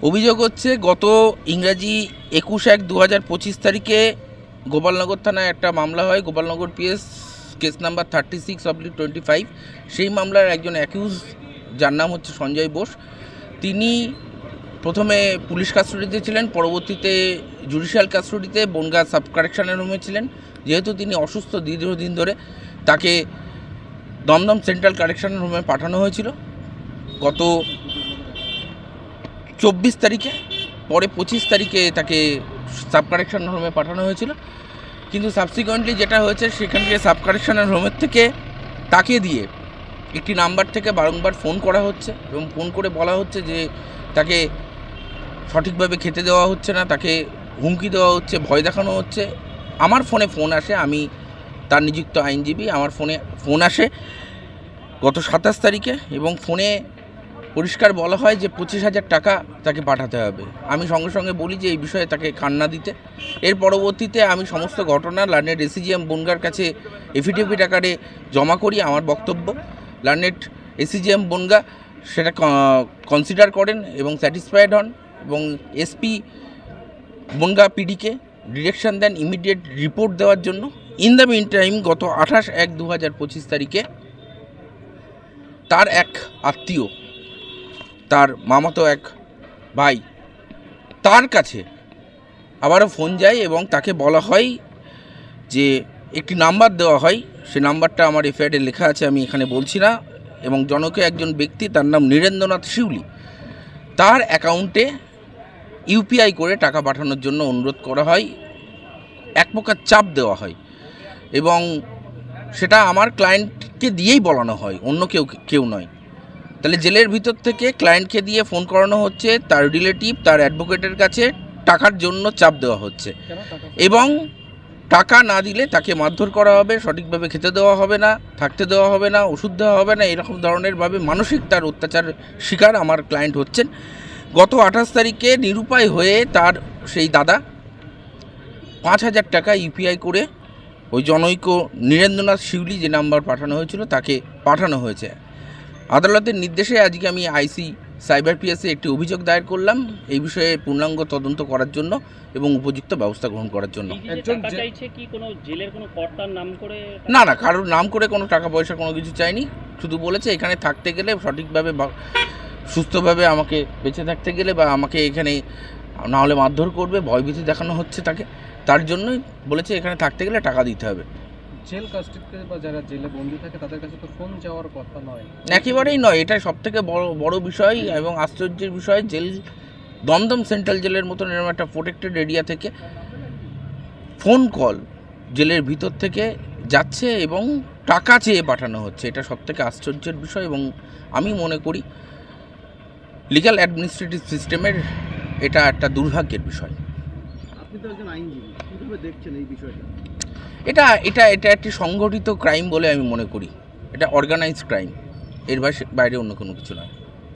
অভিযোগ হচ্ছে গত ইংরাজি 21/1/2025 তারিখে গোপালনগর থানায় একটা মামলা হয়। Gopalnagar PS case number 36/25। সেই মামলার একজন অ্যাকিউজ, যার নাম হচ্ছে সঞ্জয় বোস, তিনি প্রথমে পুলিশ কাস্টডিতে ছিলেন, পরবর্তীতে জুডিশিয়াল কাস্টডিতে বনগাঁ সাব কারেকশনাল রুমে ছিলেন। যেহেতু তিনি অসুস্থ দীর্ঘদিন ধরে, তাকে দমদম সেন্ট্রাল কারেকশনাল রুমে পাঠানো হয়েছিল গত 24 তারিখে। পরে 25 তারিখে তাকে সাব কারেকশনাল রুমে পাঠানো হয়েছিল, কিন্তু সাবসিকুয়েন্টলি যেটা হয়েছে, সেখান থেকে সাব কারেকশনাল রুমের থেকে তাকে দিয়ে একটি নাম্বার থেকে বারংবার ফোন করা হচ্ছে এবং ফোন করে বলা হচ্ছে যে তাকে সঠিকভাবে খেতে দেওয়া হচ্ছে না, তাকে হুমকি দেওয়া হচ্ছে, ভয় দেখানো হচ্ছে। আমার ফোনে ফোন আসে, আমি তার নিযুক্ত আইনজীবী, আমার ফোনে ফোন আসে গত 27 তারিখে এবং ফোনে পরিষ্কার বলা হয় যে 25,000 টাকা তাকে পাঠাতে হবে। আমি সঙ্গে সঙ্গে বলি যে এই বিষয়ে তাকে কান্না দিতে। এর পরবর্তীতে আমি সমস্ত ঘটনা লার্নেড এসিজিএম বনগাঁর কাছে এফিডেভিট আকারে জমা করি। আমার বক্তব্য লার্নেড এসিজিএম বনগাঁ সেটা কনসিডার করেন এবং স্যাটিসফাইড হন এবং এসপি বনগাঁ পিডিকে ডিরেকশন দেন ইমিডিয়েট রিপোর্ট দেওয়ার জন্য। ইন দ্য মিন টাইম গত 28/1/2025 তারিখে তার এক আত্মীয়, তার মামাতো এক ভাই, তার কাছে আবারও ফোন যায় এবং তাকে বলা হয় যে একটি নাম্বার দেওয়া হয়। সে নাম্বারটা আমার এফআইআরে লেখা আছে, আমি এখানে বলছি না। এবং জনকে একজন ব্যক্তি, তার নাম নীরেন্দ্রনাথ শিউলি, তার অ্যাকাউন্টে ইউপিআই করে টাকা পাঠানোর জন্য অনুরোধ করা হয়, এক প্রকার চাপ দেওয়া হয় এবং সেটা আমার ক্লায়েন্টকে দিয়েই বলানো হয়, অন্য কেউ নয়। তাহলে জেলের ভিতর থেকে ক্লায়েন্টকে দিয়ে ফোন করানো হচ্ছে, তার রিলেটিভ, তার অ্যাডভোকেটের কাছে টাকার জন্য চাপ দেওয়া হচ্ছে এবং টাকা না দিলে তাকে মারধর করা হবে, সঠিকভাবে খেতে দেওয়া হবে না, থাকতে দেওয়া হবে না, ওষুধ দেওয়া হবে না, এরকম ধরনেরভাবে মানসিক তার অত্যাচার শিকার আমার ক্লায়েন্ট হচ্ছেন। গত 28 তারিখে নিরুপায় হয়ে তার সেই দাদা 5,000 টাকা ইউপিআই করে ওই জনৈক নীরেন্দ্রনাথ শিউলি, যে নাম্বার পাঠানো হয়েছিল, তাকে পাঠানো হয়েছে। আদালতের নির্দেশে আজকে আমি আইসি সাইবার পিএসে একটি অভিযোগ দায়ের করলাম এই বিষয়ে পূর্ণাঙ্গ তদন্ত করার জন্য এবং উপযুক্ত ব্যবস্থা গ্রহণ করার জন্য। না, কারোর নাম করে কোনো টাকা পয়সা কোনো কিছু চাইনি। শুধু বলেছে এখানে থাকতে গেলে সঠিকভাবে সুস্থভাবে আমাকে বেঁচে থাকতে গেলে বা আমাকে এখানে না হলে মারধর করবে, ভয়ভীতি দেখানো হচ্ছে তাকে, তার জন্যই বলেছে এখানে থাকতে গেলে টাকা দিতে হবে। জেল কাস্টডিতে বা যারা জেলে বন্দি থাকে তাদের কাছে তো ফোন যাওয়ার কথা নয়, একেবারেই নয়। এটা সবথেকে বড় বিষয় এবং আশ্চর্যের বিষয়, জেল দমদম সেন্ট্রাল জেলের মতন এরকম একটা প্রোটেক্টেড এরিয়া থেকে ফোন কল জেলের ভিতর থেকে যাচ্ছে এবং টাকা চেয়ে পাঠানো হচ্ছে। এটা সবথেকে আশ্চর্যের বিষয় এবং আমি মনে করি লিগ্যাল অ্যাডমিনিস্ট্রেটিভ সিস্টেমের এটা একটা দুর্ভাগ্যের বিষয়। আপনি তো একজন আইনজীবী, কিভাবে দেখছেন এই বিষয়টা? এটা একটি সংগঠিত ক্রাইম বলে আমি মনে করি। এটা অর্গানাইজড ক্রাইম, এর বাইরে অন্য কোনো কিছু নয়।